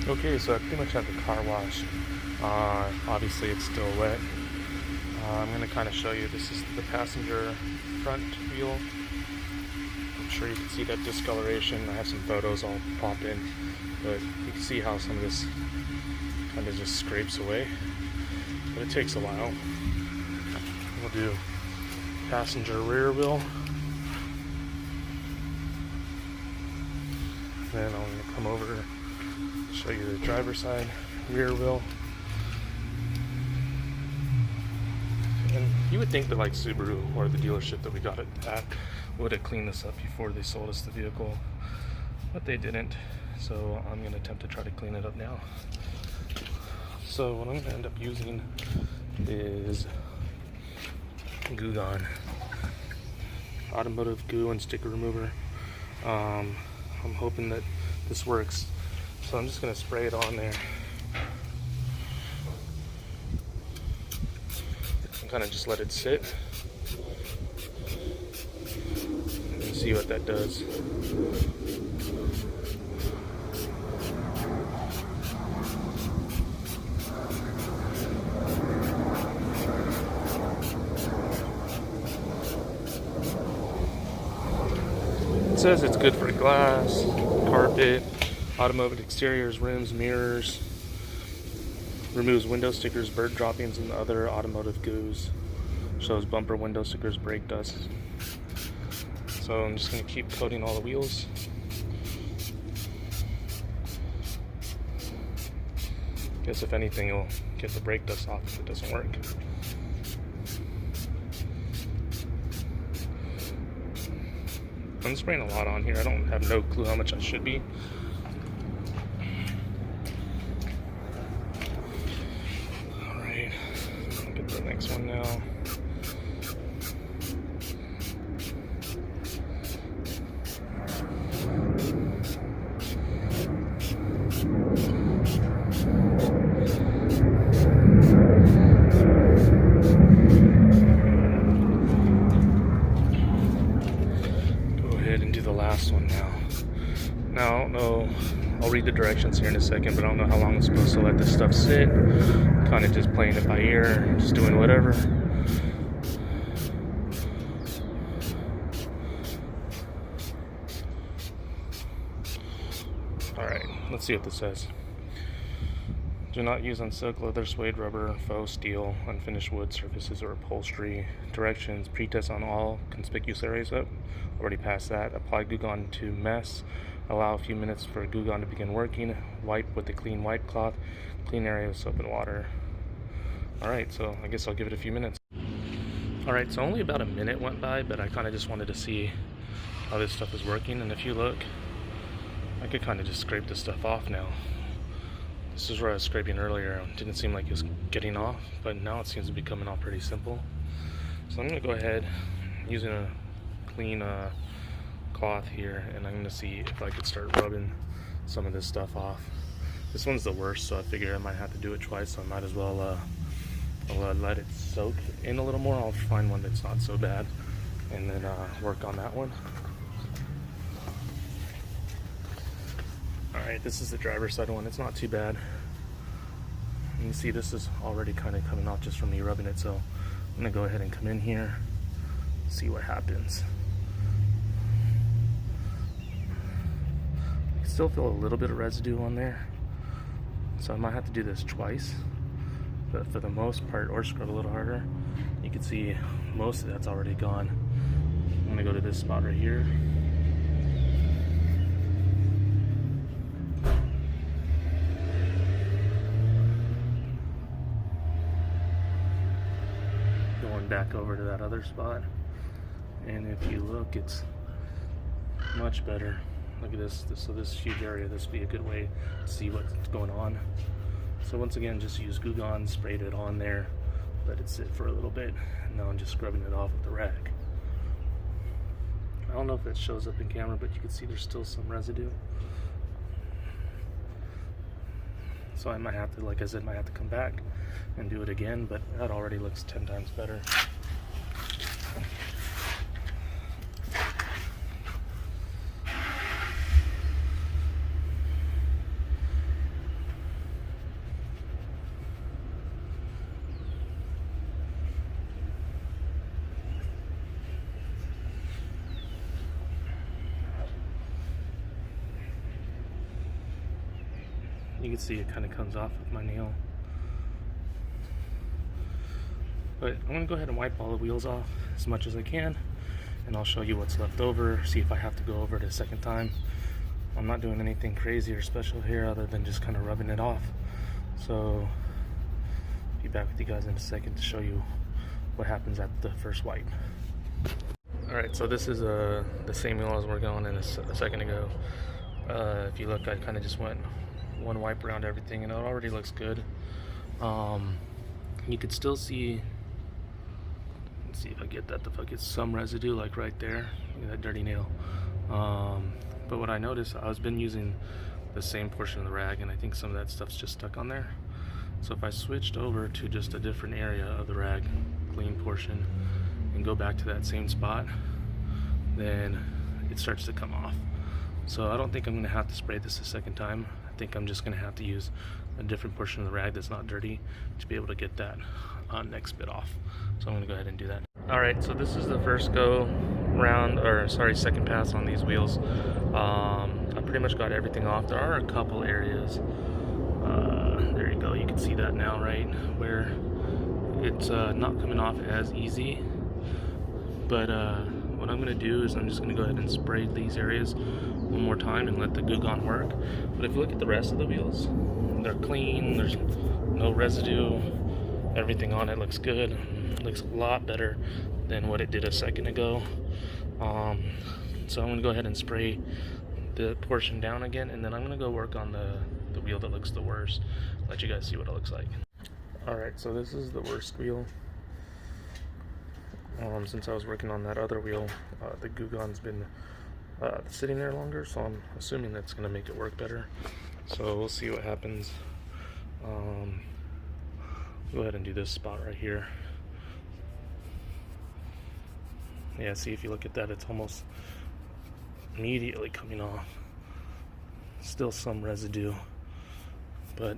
Okay, so I pretty much have the car wash. Obviously it's still wet. I'm going to kind of show you. This is the passenger front wheel. I'm sure you can see that discoloration. I have some photos I'll pop in, but you can see how some of this kind of just scrapes away. But it takes a while. We'll do passenger rear wheel. Then I'm going to come over, show you the driver's side rear wheel. And you would think that like Subaru or the dealership that we got it at would have cleaned this up before they sold us the vehicle, but they didn't. So I'm going to attempt to try to clean it up now. So what I'm going to end up using is Goo Gone automotive goo and sticker remover. I'm hoping that this works, so I'm just going to spray it on there and kind of just let it sit and see what that does. It says it's good for glass, carpet, automotive exteriors, rims, mirrors, removes window stickers, bird droppings, and other automotive goos, shows bumper window stickers, brake dust. So I'm just going to keep coating all the wheels. Guess if anything, it'll get the brake dust off if it doesn't work. I'm spraying a lot on here. I don't have no clue how much I should be. Alright, I'll get the next one now. And do the last one now. Now I don't know, I'll read the directions here in a second, but I don't know how long I'm supposed to let this stuff sit. Kind of just playing it by ear, just doing whatever. Alright, let's see what this says. Do not use on silk, leather, suede, rubber, faux steel, unfinished wood surfaces, or upholstery. Directions: pre-test on all conspicuous areas. Oh, already passed that. Apply Goo Gone to mess. Allow a few minutes for Goo Gone to begin working. Wipe with a clean white cloth. Clean area with soap and water. Alright, so I guess I'll give it a few minutes. Alright, so only about a minute went by, but I kind of just wanted to see how this stuff is working. And if you look, I could kind of just scrape this stuff off now. This is where I was scraping earlier. It didn't seem like it was getting off, but now it seems to be coming off pretty simple. So I'm going to go ahead using a clean cloth here, and I'm going to see if I could start rubbing some of this stuff off. This one's the worst, so I figure I might have to do it twice, so I might as well I'll let it soak in a little more. I'll find one that's not so bad and then work on that one. Alright, this is the driver's side one. It's not too bad. You can see this is already kind of coming off just from me rubbing it, so I'm going to go ahead and come in here, see what happens. I can still feel a little bit of residue on there, so I might have to do this twice, but for the most part, or scrub a little harder. You can see most of that's already gone. I'm going to go to this spot right here. Going back over to that other spot, and if you look, it's much better. Look at this. So this huge area, this would be a good way to see what's going on. So once again, just use Goo Gone, sprayed it on there, let it sit for a little bit, and now I'm just scrubbing it off with the rag. I don't know if it shows up in camera, but you can see there's still some residue. So I might have to, like I said, might have to come back and do it again, but that already looks 10 times better. You can see it kind of comes off with my nail. But I'm going to go ahead and wipe all the wheels off as much as I can, and I'll show you what's left over, see if I have to go over it a second time. I'm not doing anything crazy or special here other than just kind of rubbing it off. So I'll be back with you guys in a second to show you what happens at the first wipe. Alright, so this is the same wheel I was working on a second ago. If you look, I kind of just went one wipe around everything and it already looks good. You could still see, let's see if I get that to focus, some residue like right there. Look at that dirty nail. But what I noticed, I've been using the same portion of the rag and I think some of that stuff's just stuck on there. So if I switched over to just a different area of the rag, clean portion, and go back to that same spot, then it starts to come off. So I don't think I'm going to have to spray this a second time. I think I'm just going to have to use a different portion of the rag that's not dirty to be able to get that next bit off. So I'm going to go ahead and do that. Alright, so this is the first go round, or sorry, second pass on these wheels. I pretty much got everything off. There are a couple areas, there you go, you can see that now, right, where it's not coming off as easy. But what I'm going to do is I'm just going to go ahead and spray these areas one more time and let the Goo Gone work. But if you look at the rest of the wheels, they're clean, there's no residue, everything on it looks good. It looks a lot better than what it did a second ago. So I'm going to go ahead and spray the portion down again, and then I'm going to go work on the wheel that looks the worst, let you guys see what it looks like. Alright, so this is the worst wheel. Since I was working on that other wheel, the Goo Gone's been sitting there longer, so I'm assuming that's going to make it work better. So we'll see what happens. Go ahead and do this spot right here. Yeah, see, if you look at that, it's almost immediately coming off. Still some residue, but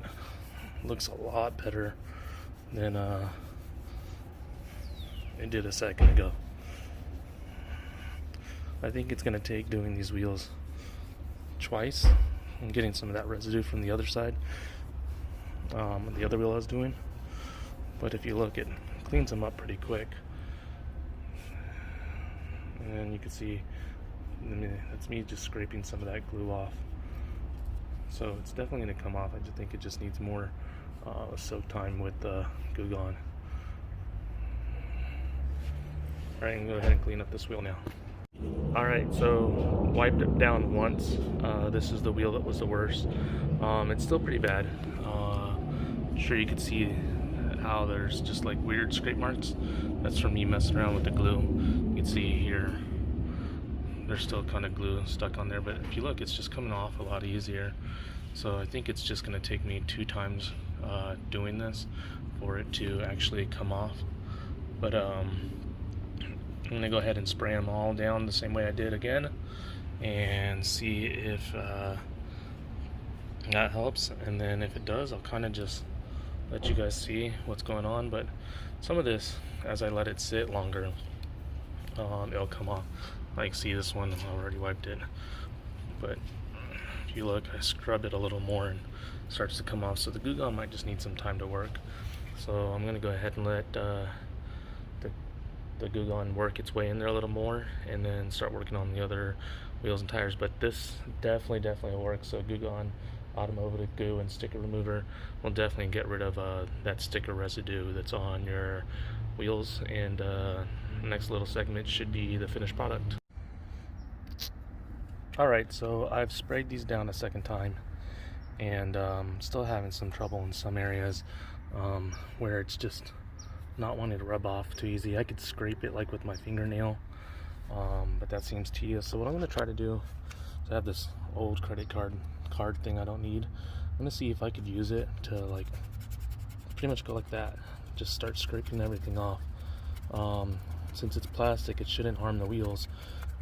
looks a lot better than it did a second ago. I think it's going to take doing these wheels twice and getting some of that residue from the other side, the other wheel I was doing. But if you look, it cleans them up pretty quick. And you can see, that's me just scraping some of that glue off. So it's definitely going to come off. I just think it just needs more soak time with the Goo Gone. Alright, I'm going to go ahead and clean up this wheel now. Alright, so wiped it down once. This is the wheel that was the worst. It's still pretty bad. Sure, you can see how there's just like weird scrape marks. That's from me messing around with the glue. You can see here there's still kind of glue stuck on there, but if you look, it's just coming off a lot easier. So I think it's just going to take me 2 times doing this for it to actually come off. But I'm going to go ahead and spray them all down the same way I did again and see if that helps. And then if it does, I'll kind of just let you guys see what's going on. But some of this, as I let it sit longer, it'll come off. Like, see this one, I already wiped it. But if you look, I scrubbed it a little more and it starts to come off. So the Goo Gone might just need some time to work. So I'm going to go ahead and let the Goo Gone work its way in there a little more and then start working on the other wheels and tires. But this definitely will work. So Goo Gone, automotive glue, and sticker remover will definitely get rid of that sticker residue that's on your wheels. And next little segment should be the finished product. Alright, so I've sprayed these down a second time and still having some trouble in some areas where it's just not wanting to rub off too easy. I could scrape it like with my fingernail, but that seems tedious. So what I'm going to try to do is I have this old credit card thing I don't need. I'm going to see if I could use it to like pretty much go like that, just start scraping everything off. Since it's plastic, it shouldn't harm the wheels,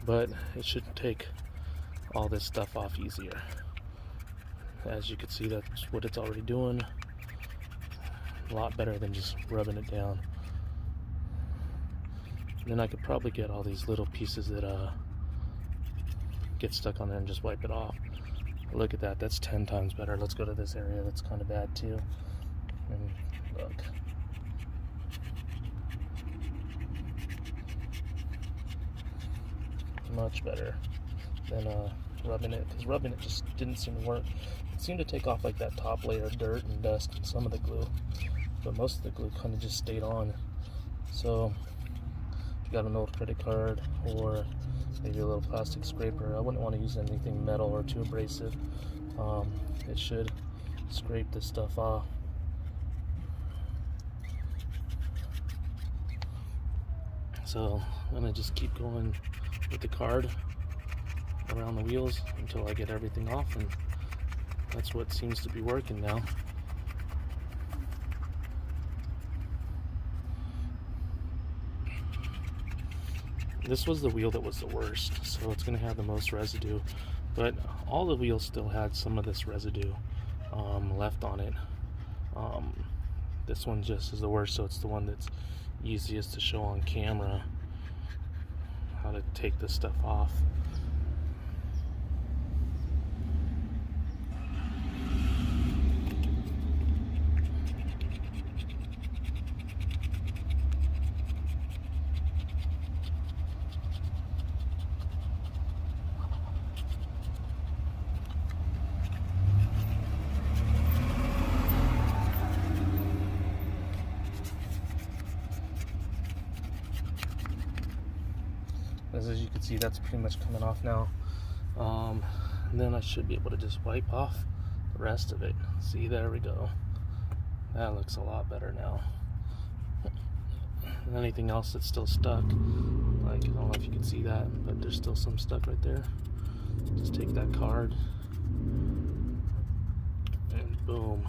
but it should take all this stuff off easier. As you can see, that's what it's already doing. A lot better than just rubbing it down. And then I could probably get all these little pieces that get stuck on there and just wipe it off. Look at that, that's 10 times better. Let's go to this area that's kind of bad too. And look. Much better than rubbing it, because rubbing it just didn't seem to work. It seemed to take off like that top layer of dirt and dust and some of the glue, but most of the glue kind of just stayed on. So if you got an old credit card or maybe a little plastic scraper, I wouldn't want to use anything metal or too abrasive. It should scrape this stuff off. So I'm gonna just keep going with the card around the wheels until I get everything off, and that's what seems to be working now. This was the wheel that was the worst, so it's going to have the most residue, but all the wheels still had some of this residue left on it. This one just is the worst, so it's the one that's easiest to show on camera how to take this stuff off. As you can see, that's pretty much coming off now. And then I should be able to just wipe off the rest of it. See, there we go. That looks a lot better now. And anything else that's still stuck, like, I don't know if you can see that, but there's still some stuck right there. Just take that card and boom,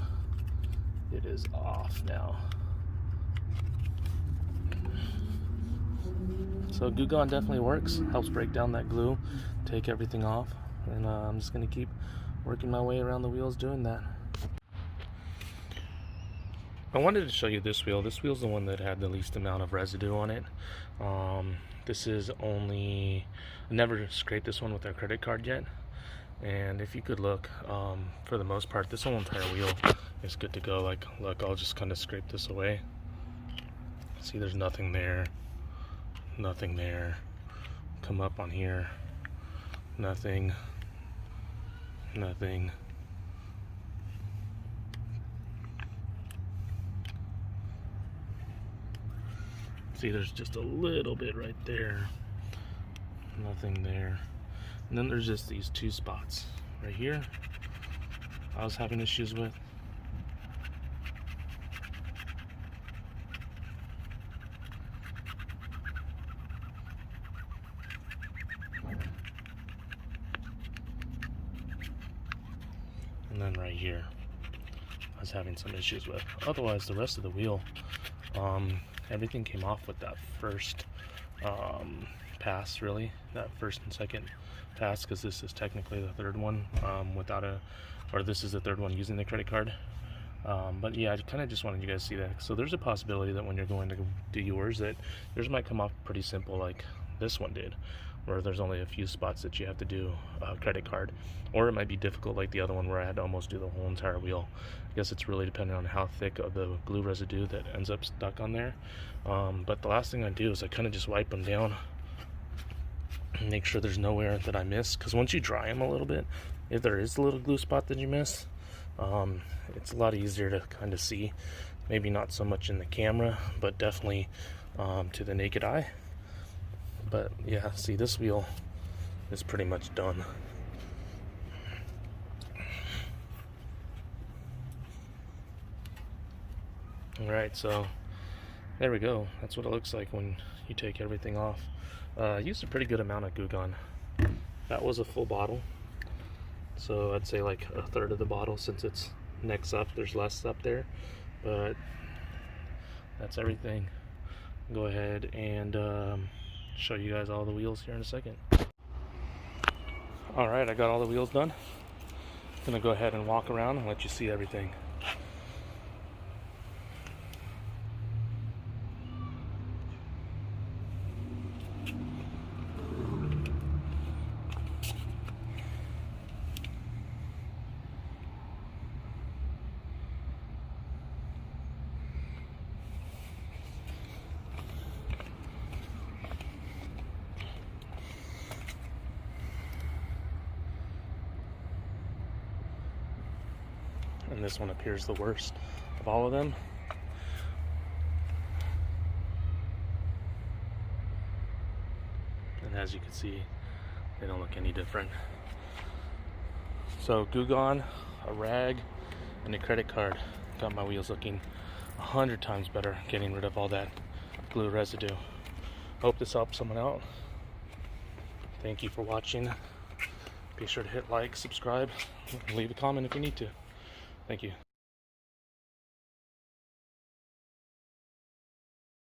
it is off now. So Goo Gone definitely works, helps break down that glue, take everything off, and I'm just going to keep working my way around the wheels doing that. I wanted to show you this wheel. This wheel's the one that had the least amount of residue on it. This is only, I never scraped this one with our credit card yet, and if you could look, for the most part, this whole entire wheel is good to go. Like, look, I'll just kind of scrape this away. See, there's nothing there. Nothing there. Come up on here. Nothing. Nothing. See, there's just a little bit right there. Nothing there. And then there's just these two spots right here I was having issues with. And then right here I was having some issues with. Otherwise, the rest of the wheel, everything came off with that first pass, really, that first and second pass, because this is technically the third one without a, or this is the third one using the credit card. But yeah, I kind of just wanted you guys to see that. So there's a possibility that when you're going to do yours, that yours might come off pretty simple like this one did, where there's only a few spots that you have to do credit card, or it might be difficult like the other one where I had to almost do the whole entire wheel. I guess it's really dependent on how thick of the glue residue that ends up stuck on there. But the last thing I do is I kind of just wipe them down and make sure there's nowhere that I miss, because once you dry them a little bit, if there is a little glue spot that you miss, it's a lot easier to kind of see. Maybe not so much in the camera, but definitely to the naked eye. But yeah, see, this wheel is pretty much done. Alright, so there we go. That's what it looks like when you take everything off. I used a pretty good amount of Goo Gone. That was a full bottle, so I'd say like a third of the bottle, since it's next up, there's less up there, but that's everything. Go ahead and show you guys all the wheels here in a second. Alright, I got all the wheels done. I'm gonna go ahead and walk around and let you see everything. and this one appears the worst of all of them. And as you can see, they don't look any different. So Goo Gone, a rag, and a credit card got my wheels looking 100 times better, getting rid of all that glue residue. Hope this helps someone out. Thank you for watching. Be sure to hit like, subscribe, and leave a comment if you need to. Thank you.